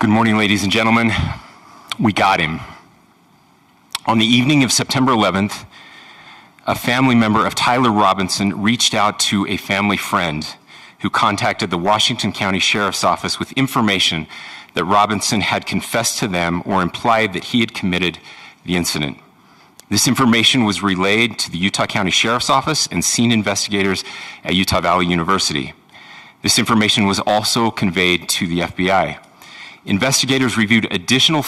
Good morning, ladies and gentlemen. We got him. On the evening of September 11th, a family member of Tyler Robinson reached out to a family friend who contacted the Washington County Sheriff's Office with information that Robinson had confessed to them or implied that he had committed the incident. This information was relayed to the Utah County Sheriff's Office and scene investigators at Utah Valley University. This information was also conveyed to the FBI. Investigators reviewed additional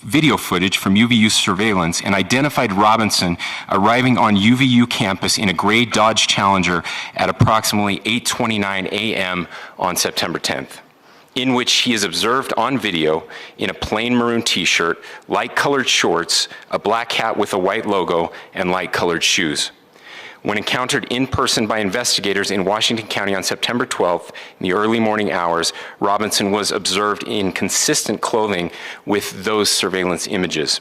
video footage from UVU surveillance and identified Robinson arriving on UVU campus in a gray Dodge Challenger at approximately 8:29 a.m. on September 10th, in which he is observed on video in a plain maroon t-shirt, light-colored shorts, a black hat with a white logo, and light-colored shoes. When encountered in person by investigators in Washington County on September 12th, in the early morning hours, Robinson was observed in consistent clothing with those surveillance images.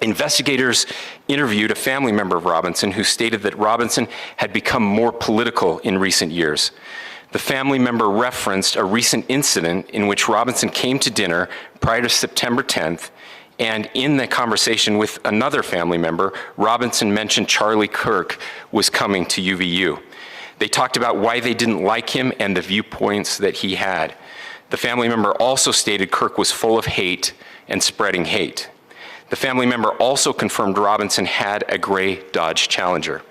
Investigators interviewed a family member of Robinson who stated that Robinson had become more political in recent years. The family member referenced a recent incident in which Robinson came to dinner prior to September 10th, and in the conversation with another family member, Robinson mentioned Charlie Kirk was coming to UVU. They talked about why they didn't like him and the viewpoints that he had. The family member also stated Kirk was full of hate and spreading hate. The family member also confirmed Robinson had a gray Dodge Challenger.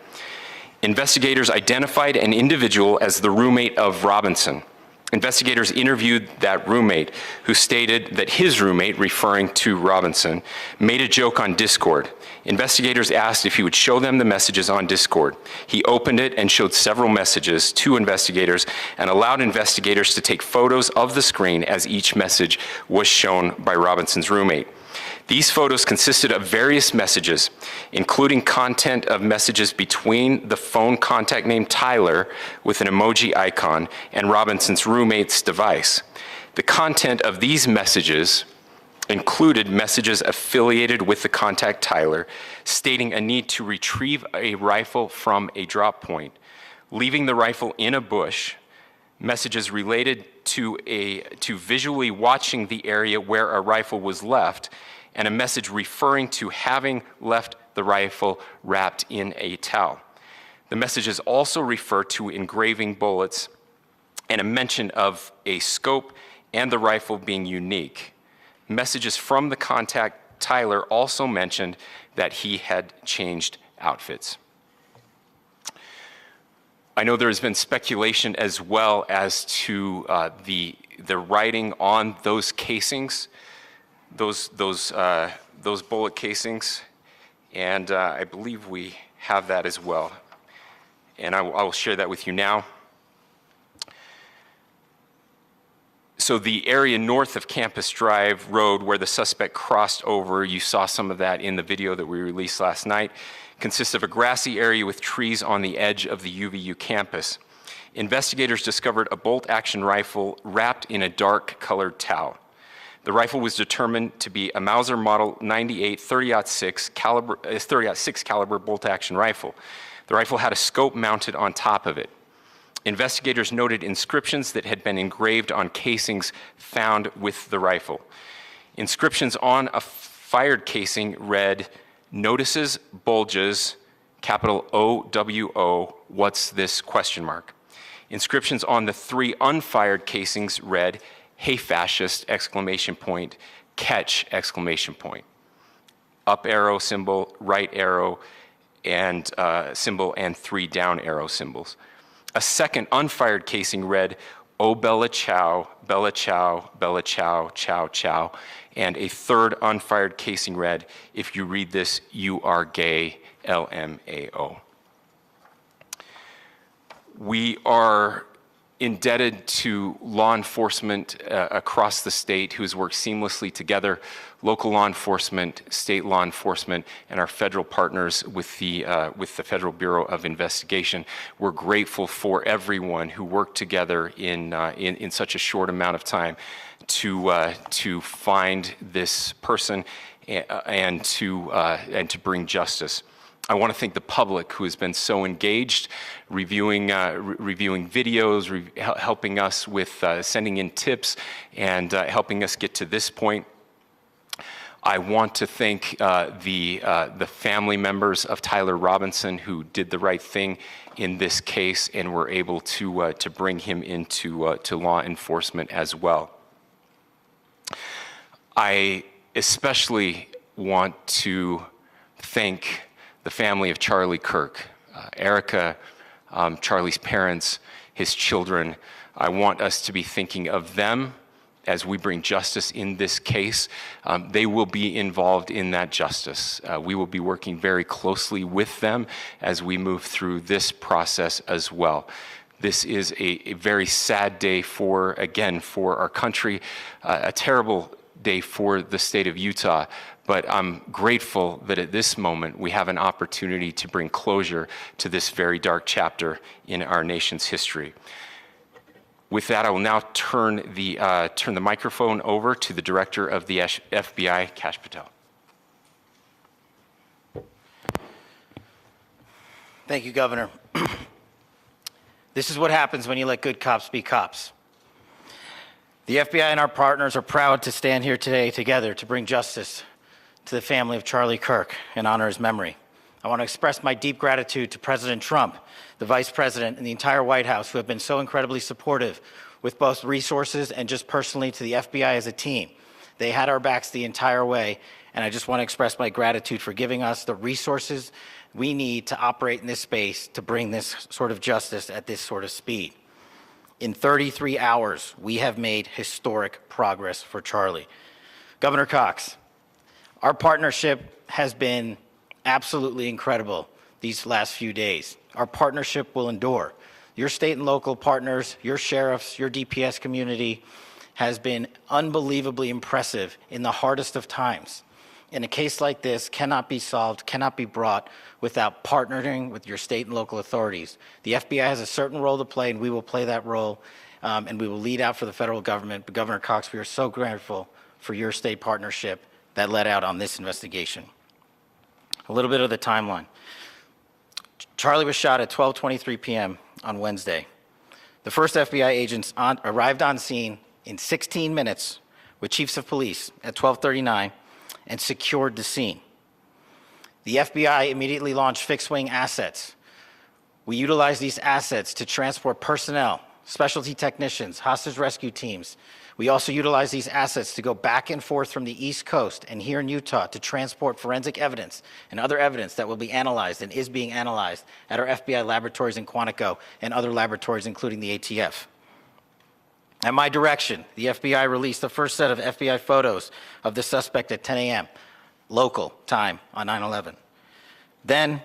Investigators identified an individual as the roommate of Robinson. Investigators interviewed that roommate, who stated that his roommate, referring to Robinson, made a joke on Discord. Investigators asked if he would show them the messages on Discord. He opened it and showed several messages to investigators and allowed investigators to take photos of the screen as each message was shown by Robinson's roommate. These photos consisted of various messages, including content of messages between the phone contact named Tyler with an emoji icon and Robinson's roommate's device. The content of these messages included messages affiliated with the contact Tyler, stating a need to retrieve a rifle from a drop point, leaving the rifle in a bush, messages related to visually watching the area where a rifle was left, and a message referring to having left the rifle wrapped in a towel. The messages also refer to engraving bullets and a mention of a scope and the rifle being unique. Messages from the contact Tyler also mentioned that he had changed outfits. I know there has been speculation as well as to the writing on those casings, those bullet casings, and I believe we have that as well. And I will share that with you now. So the area north of Campus Drive Road where the suspect crossed over, you saw some of that in the video that we released last night, consists of a grassy area with trees on the edge of the UVU campus. Investigators discovered a bolt-action rifle wrapped in a dark-colored towel. The rifle was determined to be a Mauser Model 98 30-06 caliber bolt-action rifle. The rifle had a scope mounted on top of it. Investigators noted inscriptions that had been engraved on casings found with the rifle. Inscriptions on a fired casing read, "Notices, bulges, capital OWO, what's this, question mark." Inscriptions on the 3 unfired casings read, "Hey fascist, exclamation point, catch, exclamation point." Up arrow symbol, right arrow and symbol, and 3 down arrow symbols. A second unfired casing read, "Oh Bella Chow, Bella Chow, Bella Chow, Chow Chow." And a third unfired casing read, "If you read this, you are gay, LMAO." We are indebted to law enforcement across the state who has worked seamlessly together, local law enforcement, state law enforcement, and our federal partners with the Federal Bureau of Investigation. We're grateful for everyone who worked together in such a short amount of time to find this person and to bring justice. I want to thank the public who has been so engaged, reviewing videos, helping us with sending in tips, and helping us get to this point. I want to thank the family members of Tyler Robinson who did the right thing in this case and were able to bring him into to law enforcement as well. I especially want to thank the family of Charlie Kirk, Erica, Charlie's parents, his children. I want us to be thinking of them as we bring justice in this case. They will be involved in that justice. We will be working very closely with them as we move through this process as well. This is a very sad day for our country, a terrible day for the state of Utah. But I'm grateful that at this moment we have an opportunity to bring closure to this very dark chapter in our nation's history. With that, I will now turn the microphone over to the Director of the FBI, Kash Patel. Thank you, Governor. This is what happens when you let good cops be cops. The FBI and our partners are proud to stand here today together to bring justice to the family of Charlie Kirk and honor his memory. I want to express my deep gratitude to President Trump, the Vice President, and the entire White House who have been so incredibly supportive with both resources and just personally to the FBI as a team. They had our backs the entire way, and I just want to express my gratitude for giving us the resources we need to operate in this space to bring this sort of justice at this sort of speed. In 33 hours, we have made historic progress for Charlie. Governor Cox, our partnership has been absolutely incredible these last few days. Our partnership will endure. Your state and local partners, your sheriffs, your DPS community has been unbelievably impressive in the hardest of times. And a case like this cannot be solved, cannot be brought without partnering with your state and local authorities. The FBI has a certain role to play, and we will play that role, and we will lead out for the federal government. But Governor Cox, we are so grateful for your state partnership that led out on this investigation. A little bit of the timeline. Charlie was shot at 12:23 p.m. on Wednesday. The first FBI agents arrived on scene in 16 minutes with chiefs of police at 12:39 and secured the scene. The FBI immediately launched fixed-wing assets. We utilized these assets to transport personnel, specialty technicians, hostage rescue teams. We also utilized these assets to go back and forth from the East Coast and here in Utah to transport forensic evidence and other evidence that will be analyzed and is being analyzed at our FBI laboratories in Quantico and other laboratories, including the ATF. At my direction, the FBI released the first set of FBI photos of the suspect at 10 a.m. local time on 9/11. Then,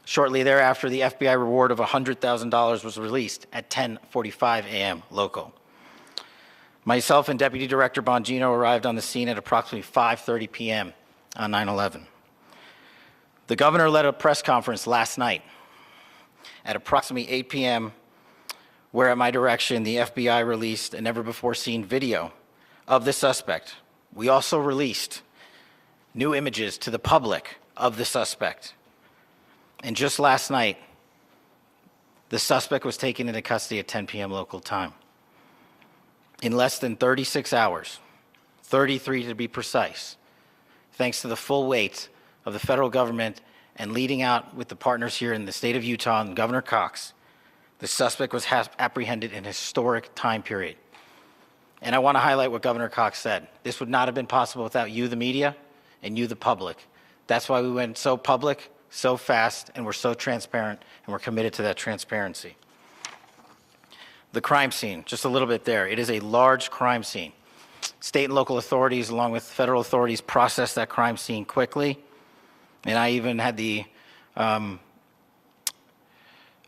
shortly thereafter, the FBI reward of $100,000 was released at 10:45 a.m. local. Myself and Deputy Director Bongino arrived on the scene at approximately 5:30 p.m. on 9/11. The governor led a press conference last night at approximately 8 p.m., where at my direction, the FBI released a never-before-seen video of the suspect. We also released new images to the public of the suspect. And just last night, the suspect was taken into custody at 10 p.m. local time. In less than 36 hours, 33 to be precise, thanks to the full weight of the federal government and leading out with the partners here in the state of Utah and Governor Cox, the suspect was apprehended in a historic time period. And I want to highlight what Governor Cox said. This would not have been possible without you, the media, and you, the public. That's why we went so public, so fast, and we're so transparent, and we're committed to that transparency. The crime scene, just a little bit there. It is a large crime scene. State and local authorities, along with federal authorities, processed that crime scene quickly. And I even had the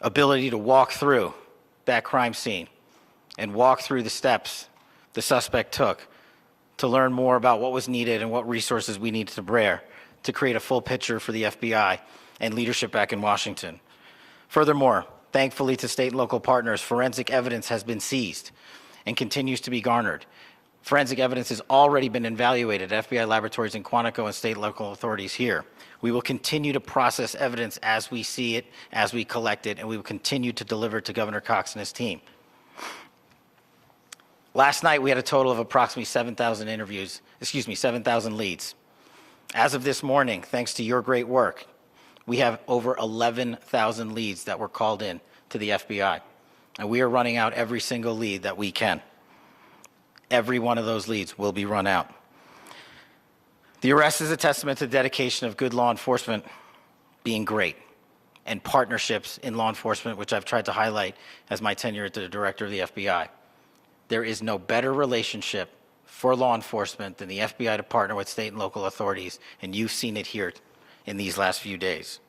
ability to walk through that crime scene and walk through the steps the suspect took to learn more about what was needed and what resources we needed to bear to create a full picture for the FBI and leadership back in Washington. Furthermore, thankfully to state and local partners, forensic evidence has been seized and continues to be garnered. Forensic evidence has already been evaluated at FBI laboratories in Quantico and state and local authorities here. We will continue to process evidence as we see it, as we collect it, and we will continue to deliver it to Governor Cox and his team. Last night, we had a total of approximately 7,000 leads. As of this morning, thanks to your great work, we have over 11,000 leads that were called in to the FBI. And we are running out every single lead that we can. Every one of those leads will be run out. The arrest is a testament to the dedication of good law enforcement being great, and partnerships in law enforcement, which I've tried to highlight as my tenure as the director of the FBI. There is no better relationship for law enforcement than the FBI to partner with state and local authorities, and you've seen it here in these last few days.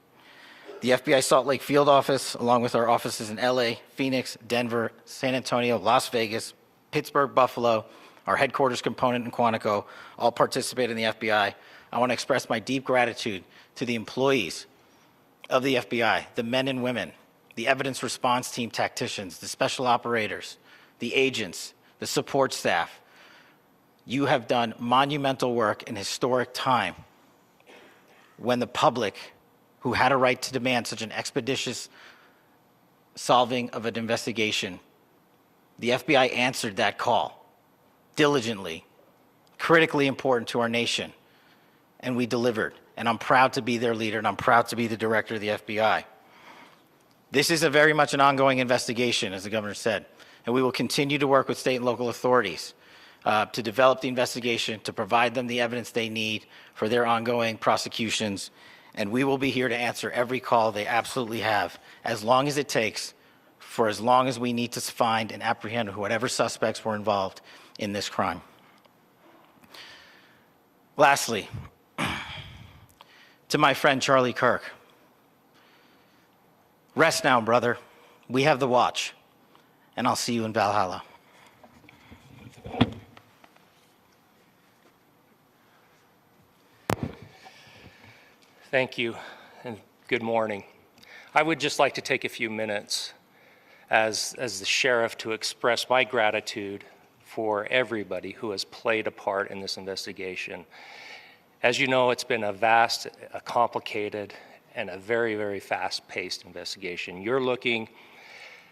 The FBI Salt Lake Field Office, along with our offices in LA, Phoenix, Denver, San Antonio, Las Vegas, Pittsburgh, Buffalo, our headquarters component in Quantico, all participate in the FBI. I want to express my deep gratitude to the employees of the FBI, the men and women, the evidence response team tacticians, the special operators, the agents, the support staff. You have done monumental work in historic time when the public, who had a right to demand such an expeditious solving of an investigation, the FBI answered that call diligently, critically important to our nation, and we delivered. And I'm proud to be their leader, and I'm proud to be the director of the FBI. This is very much an ongoing investigation, as the governor said, and we will continue to work with state and local authorities to develop the investigation, to provide them the evidence they need for their ongoing prosecutions, and we will be here to answer every call they absolutely have, as long as it takes, for as long as we need to find and apprehend whatever suspects were involved in this crime. Lastly, to my friend Charlie Kirk, rest now, brother. We have the watch, and I'll see you in Valhalla. Thank you, and good morning. I would just like to take a few minutes as the sheriff to express my gratitude for everybody who has played a part in this investigation. As you know, it's been a vast, a complicated, and a very, very fast-paced investigation. You're looking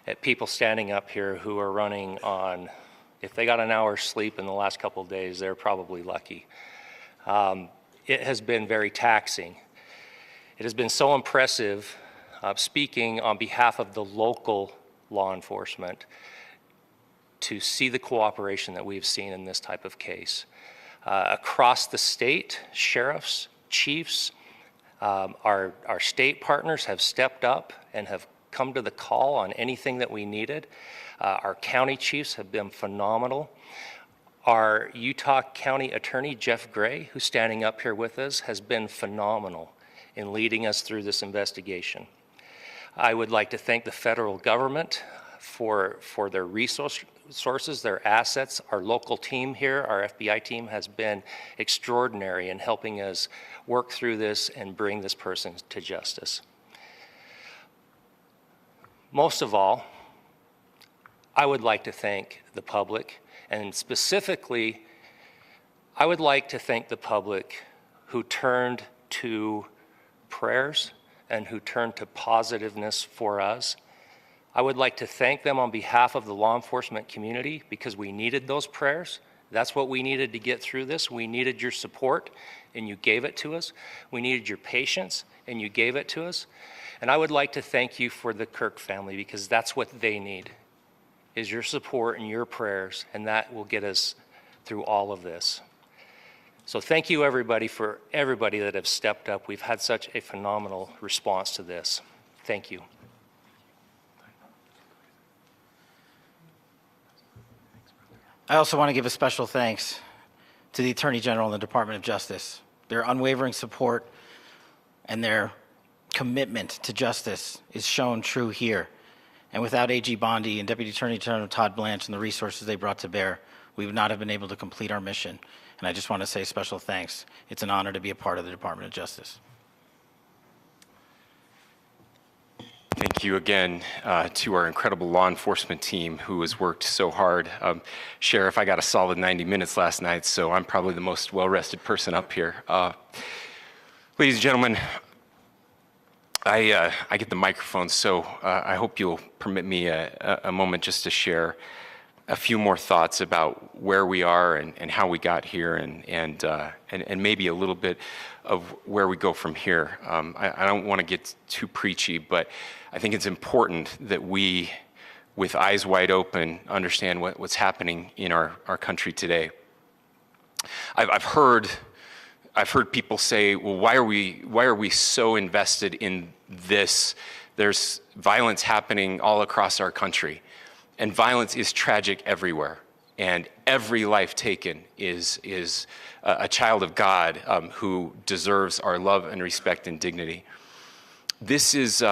at people standing up here who are running on, if they got an hour's sleep in the last couple of days, they're probably lucky. It has been very taxing. It has been so impressive, speaking on behalf of the local law enforcement, to see the cooperation that we've seen in this type of case. Across the state, sheriffs, chiefs, our state partners have stepped up and have come to the call on anything that we needed. Our county chiefs have been phenomenal. Our Utah County Attorney, Jeff Gray, who's standing up here with us, has been phenomenal in leading us through this investigation. I would like to thank the federal government for their resources, their assets. Our local team here, our FBI team, has been extraordinary in helping us work through this and bring this person to justice. Most of all, I would like to thank the public, and specifically, I would like to thank the public who turned to prayers and who turned to positiveness for us. I would like to thank them on behalf of the law enforcement community, because we needed those prayers. That's what we needed to get through this. We needed your support, and you gave it to us. We needed your patience, and you gave it to us. And I would like to thank you for the Kirk family, because that's what they need, is your support and your prayers, and that will get us through all of this. So thank you, everybody, for everybody that have stepped up. We've had such a phenomenal response to this. Thank you. I also want to give a special thanks to the Attorney General and the Department of Justice. Their unwavering support and their commitment to justice is shown true here. And without AG Bondi and Deputy Attorney General Todd Blanche and the resources they brought to bear, we would not have been able to complete our mission. And I just want to say special thanks. It's an honor to be a part of the Department of Justice. Thank you again to our incredible law enforcement team who has worked so hard. Sheriff, I got a solid 90 minutes last night, so I'm probably the most well-rested person up here. Ladies and gentlemen, I get the microphone, so I hope you'll permit me a moment just to share a few more thoughts about where we are and how we got here and maybe a little bit of where we go from here. I don't want to get too preachy, but I think it's important that we, with eyes wide open, understand what's happening in our country today. I've heard people say, well, why are we so invested in this? There's violence happening all across our country. And violence is tragic everywhere. And every life taken is a child of God who deserves our love and respect and dignity. This is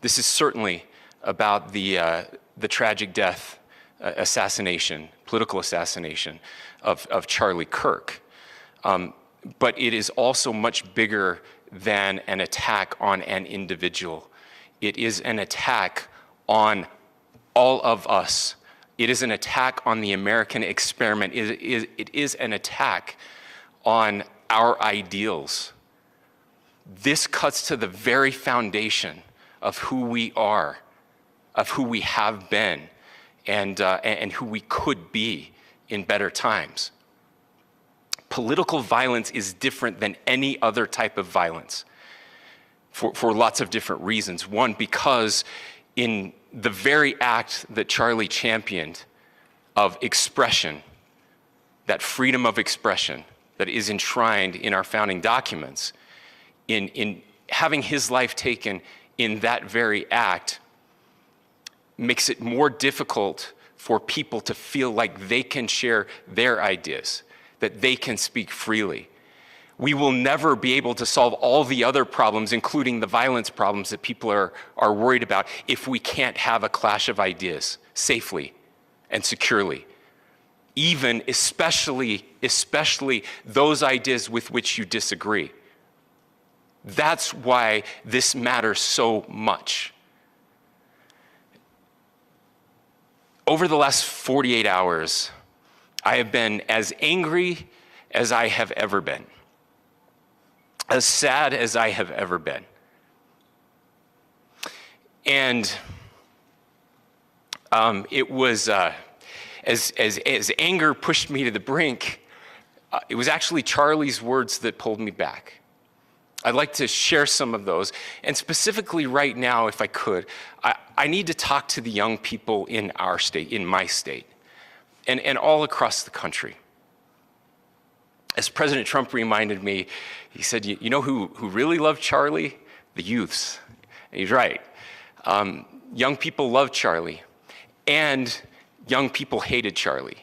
certainly about the tragic death, political assassination of Charlie Kirk. But it is also much bigger than an attack on an individual. It is an attack on all of us. It is an attack on the American experiment. It is an attack on our ideals. This cuts to the very foundation of who we are, of who we have been, and who we could be in better times. Political violence is different than any other type of violence for lots of different reasons. One, because in the very act that Charlie championed of expression, that freedom of expression that is enshrined in our founding documents, in having his life taken in that very act, makes it more difficult for people to feel like they can share their ideas, that they can speak freely. We will never be able to solve all the other problems, including the violence problems that people are worried about, if we can't have a clash of ideas safely and securely. Especially those ideas with which you disagree. That's why this matters so much. Over the last 48 hours, I have been as angry as I have ever been, as sad as I have ever been. And it was, as anger pushed me to the brink, it was actually Charlie's words that pulled me back. I'd like to share some of those. And specifically right now, if I could, I need to talk to the young people in our state, in my state, and all across the country. As President Trump reminded me, he said, you know who really loved Charlie? The youths. And he's right. Young people loved Charlie, and young people hated Charlie.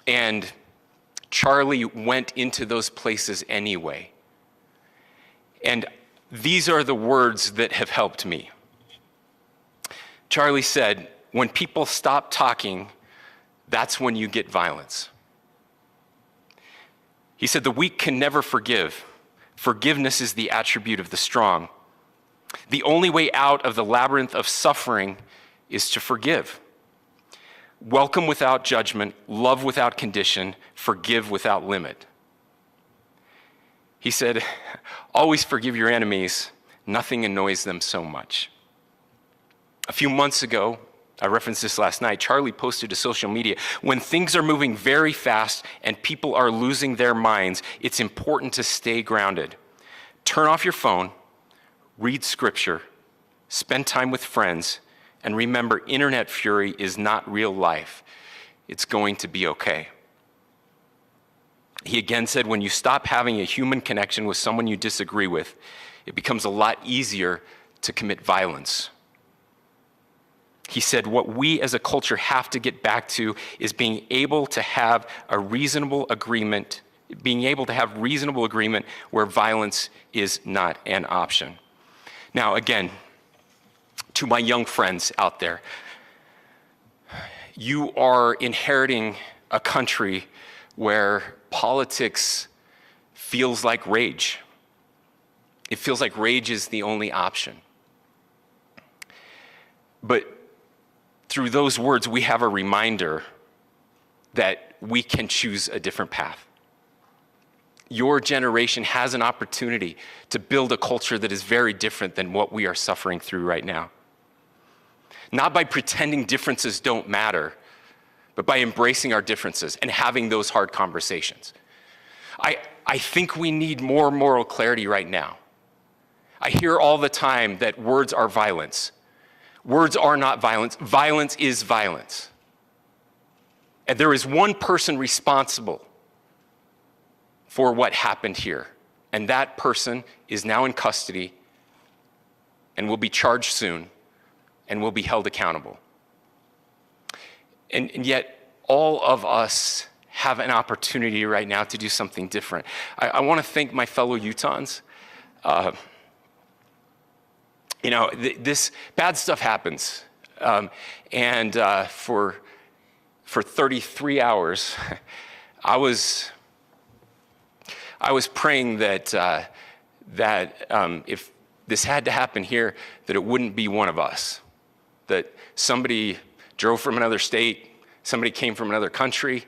And Charlie went into those places anyway. And these are the words that have helped me. Charlie said, when people stop talking, that's when you get violence. He said, the weak can never forgive. Forgiveness is the attribute of the strong. The only way out of the labyrinth of suffering is to forgive. Welcome without judgment, love without condition, forgive without limit. He said, always forgive your enemies. Nothing annoys them so much. A few months ago, I referenced this last night, Charlie posted to social media, when things are moving very fast and people are losing their minds, it's important to stay grounded. Turn off your phone, read scripture, spend time with friends, and remember, internet fury is not real life. It's going to be okay. He again said, when you stop having a human connection with someone you disagree with, it becomes a lot easier to commit violence. He said, what we as a culture have to get back to is being able to have a reasonable agreement, where violence is not an option. Now, again, to my young friends out there, you are inheriting a country where politics feels like rage. It feels like rage is the only option. But through those words, we have a reminder that we can choose a different path. Your generation has an opportunity to build a culture that is very different than what we are suffering through right now. Not by pretending differences don't matter, but by embracing our differences and having those hard conversations. I think we need more moral clarity right now. I hear all the time that words are violence. Words are not violence. Violence is violence. And there is one person responsible for what happened here. And that person is now in custody and will be charged soon and will be held accountable. And yet, all of us have an opportunity right now to do something different. I want to thank my fellow Utahns. This bad stuff happens. For 33 hours, I was praying that if this had to happen here, that it wouldn't be one of us. That somebody drove from another state, somebody came from another country.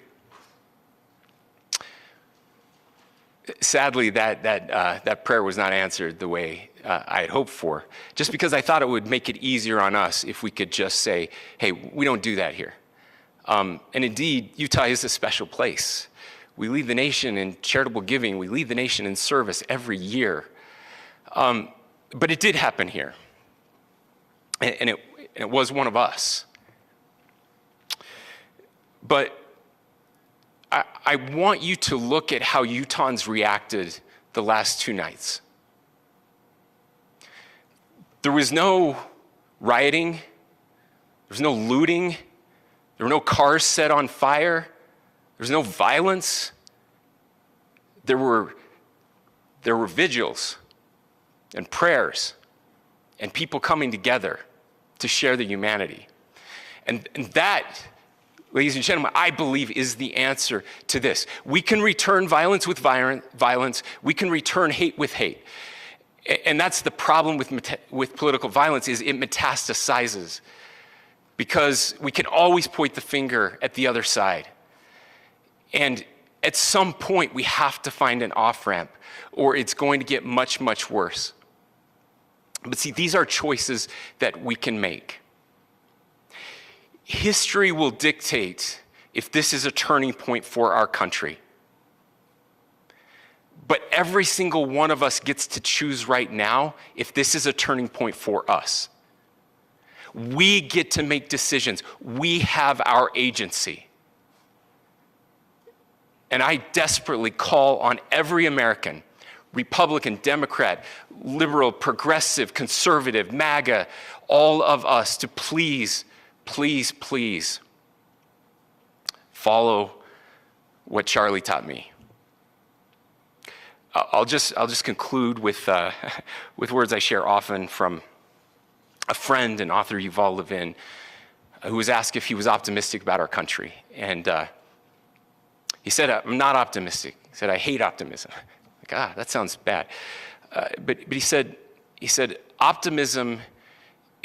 Sadly, that prayer was not answered the way I had hoped for, just because I thought it would make it easier on us if we could just say, hey, we don't do that here. And indeed, Utah is a special place. We lead the nation in charitable giving. We lead the nation in service every year. But it did happen here. And it was one of us. But I want you to look at how Utahns reacted the last 2 nights. There was no rioting. There was no looting. There were no cars set on fire. There was no violence. There were vigils and prayers and people coming together to share the humanity. And that, ladies and gentlemen, I believe is the answer to this. We can return violence with violence. We can return hate with hate. And that's the problem with political violence, is it metastasizes. Because we can always point the finger at the other side. And at some point, we have to find an off-ramp, or it's going to get much, much worse. But see, these are choices that we can make. History will dictate if this is a turning point for our country. But every single one of us gets to choose right now if this is a turning point for us. We get to make decisions. We have our agency. And I desperately call on every American, Republican, Democrat, liberal, progressive, conservative, MAGA, all of us to please, please, please follow what Charlie taught me. I'll just conclude with words I share often from a friend and author, Yuval Levin, who was asked if he was optimistic about our country. And he said, I'm not optimistic. He said, I hate optimism. Like, that sounds bad. But he said, optimism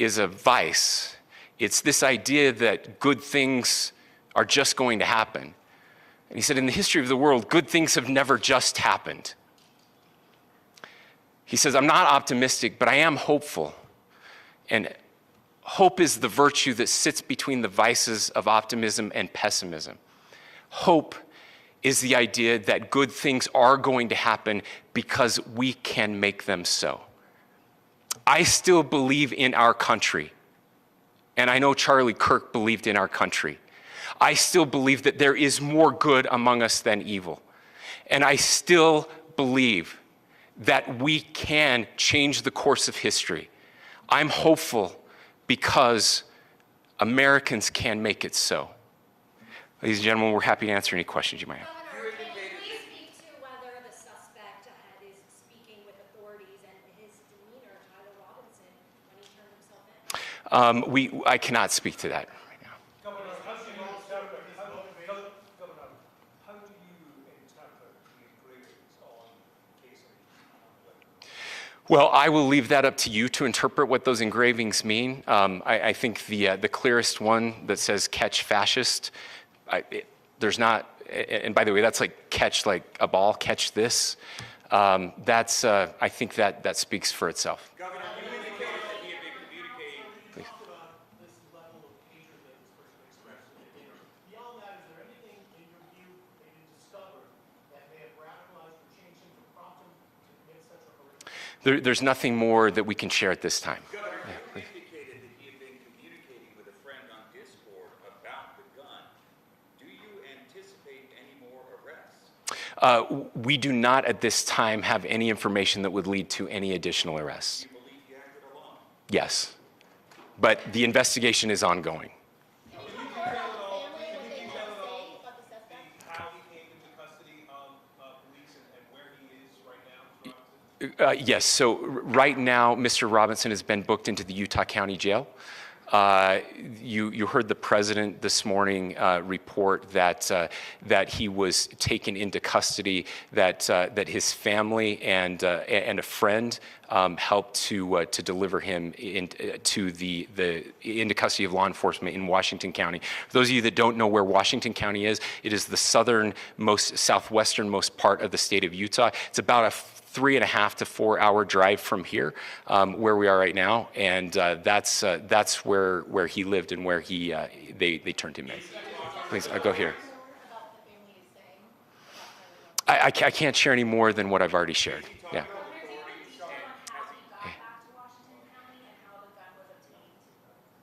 is a vice. It's this idea that good things are just going to happen. And he said, in the history of the world, good things have never just happened. He says, I'm not optimistic, but I am hopeful. And hope is the virtue that sits between the vices of optimism and pessimism. Hope is the idea that good things are going to happen because we can make them so. I still believe in our country. And I know Charlie Kirk believed in our country. I still believe that there is more good among us than evil. And I still believe that we can change the course of history. I'm hopeful because Americans can make it so. Ladies and gentlemen, we're happy to answer any questions you might have. Governor, can you please speak to whether the suspect is speaking with authorities and his demeanor, Tyler Robinson, when he turned himself in? I cannot speak to that right now. Governor, how do you interpret the agreements on casing? Well, I will leave that up to you to interpret what those engravings mean. I think the clearest one that says "catch fascist," there's not, and by the way, that's like catch like a ball, catch this. That's I think that speaks for itself. Governor, you indicated that he had been communicating. Please. Talk about this level of hatred that this person expressed in the dinner. Beyond that, is there anything in your view that you discovered that may have radicalized or changed him to prompt him to commit such a horrific? There's nothing more that we can share at this time. Governor, you indicated that he had been communicating with a friend on Discord about the gun. Do you anticipate any more arrests? We do not at this time have any information that would lead to any additional arrests. Do you believe he acted alone? Yes, but the investigation is ongoing. How he came into custody of police and where he is right now? Yes, so right now, Mr. Robinson has been booked into the Utah County Jail. You heard the president this morning report that he was taken into custody, that his family and a friend helped to deliver him into custody of law enforcement in Washington County. For those of you that don't know where Washington County is, it is the southwesternmost part of the state of Utah. It's about a 3.5 to 4 hour drive from here, where we are right now, and that's where he lived and where they turned him in. Please, I'll go here. I can't share any more than what I've already shared. Yeah.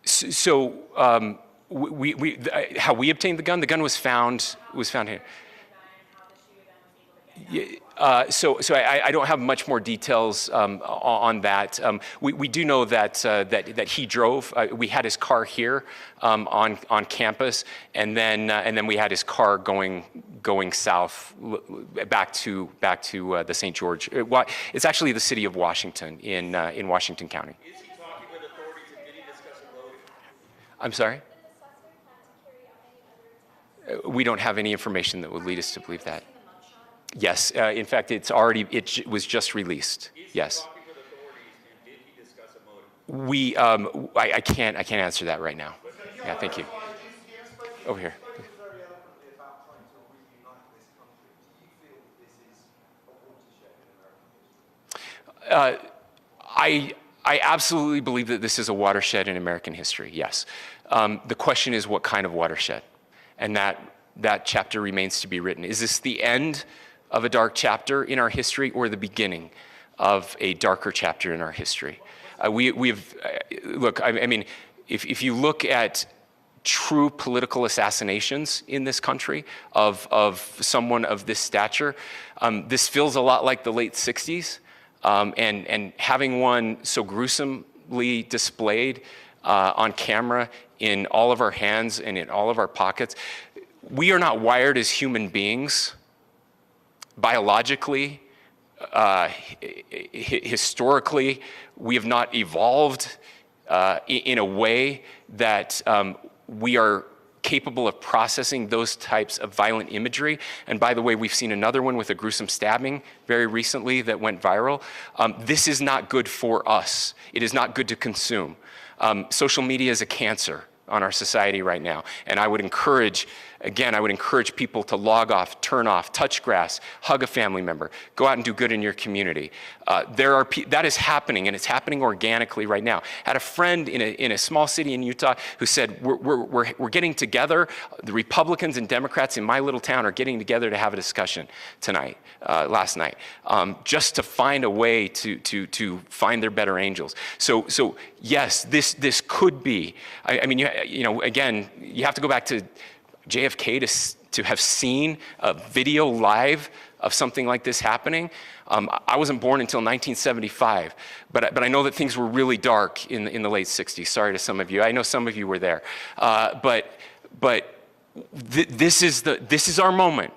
So how we obtained the gun? The gun was found here. So I don't have much more details on that. We do know that he drove. We had his car here on campus, and then we had his car going south back to the St. George. It's actually the city of Washington in Washington County. Is he talking with authorities and did he discuss a motive? I'm sorry? We don't have any information that would lead us to believe that. Yes, in fact, it was just released. Yes. Talking with authorities and did he discuss a motive? I can't answer that right now. Yeah, thank you. Over here. I absolutely believe that this is a watershed in American history, yes. The question is what kind of watershed? And that chapter remains to be written. Is this the end of a dark chapter in our history or the beginning of a darker chapter in our history? Look, I mean, if you look at true political assassinations in this country of someone of this stature, this feels a lot like the late 60s. And having one so gruesomely displayed on camera in all of our hands and in all of our pockets, we are not wired as human beings biologically, historically. We have not evolved in a way that we are capable of processing those types of violent imagery. And by the way, we've seen another one with a gruesome stabbing very recently that went viral. This is not good for us. It is not good to consume. Social media is a cancer on our society right now. And I would encourage people to log off, turn off, touch grass, hug a family member, go out and do good in your community. That is happening, and it's happening organically right now. I had a friend in a small city in Utah who said, we're getting together, the Republicans and Democrats in my little town are getting together to have a discussion last night, just to find a way to find their better angels. So yes, this could be, I mean, again, you have to go back to JFK to have seen a video live of something like this happening. I wasn't born until 1975, but I know that things were really dark in the late 60s. Sorry to some of you. I know some of you were there. But this is our moment.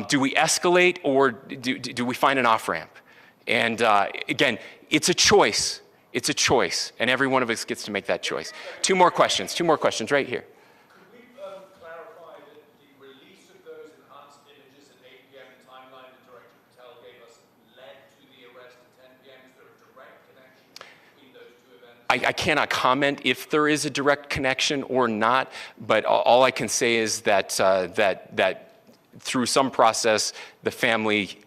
Do we escalate or do we find an off-ramp? And again, it's a choice. It's a choice, and every one of us gets to make that choice. Two more questions right here. Could we clarify that the release of those enhanced images at 8 p.m. the timeline that Director Patel gave us led to the arrest at 10 p.m.? Is there a I cannot comment if there is a direct connection or not, but all I can say is that, that through some process, the family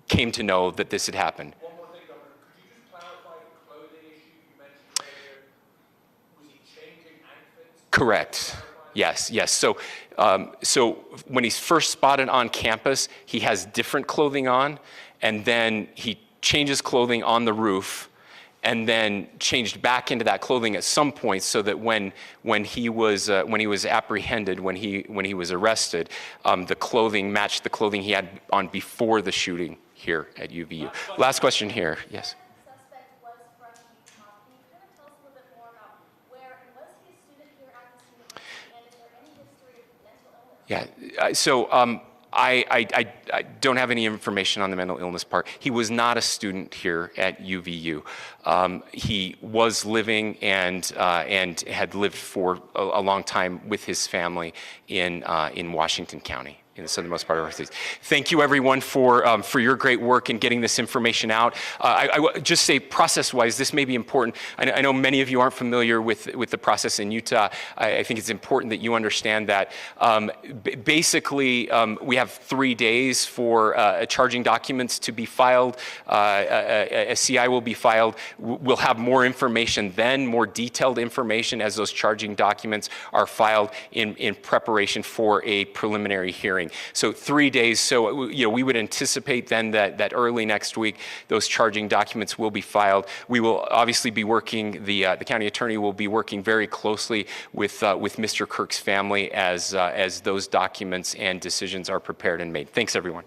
came to know that this had happened. One more thing, Governor. Could you just clarify the clothing issue you mentioned earlier? Was he changing outfits? Correct. Yes, yes. So, so when he's first spotted on campus, he has different clothing on, and then he changes clothing on the roof, and then changed back into that clothing at some point, so that when he was apprehended, when he was arrested, the clothing matched the clothing he had on before the shooting here at UVU. Last question here. Yes. The suspect was from Utah. Can you kind of tell us a little bit more about where, and was he a student here at this university, and is there any history of mental illness? Yeah. So I don't have any information on the mental illness part. He was not a student here at UVU. He was living and had lived for a long time with his family in Washington County, in the southernmost part of our state. Thank you, everyone, for your great work in getting this information out. I would just say, process-wise, this may be important. I know many of you aren't familiar with the process in Utah. I think it's important that you understand that basically we have 3 days for charging documents to be filed. A CI will be filed. We'll have more information then, more detailed information as those charging documents are filed in preparation for a preliminary hearing. So 3 days. So we would anticipate then that early next week those charging documents will be filed. We will obviously be working. The county attorney will be working very closely with Mr. Kirk's family as those documents and decisions are prepared and made. Thanks, everyone.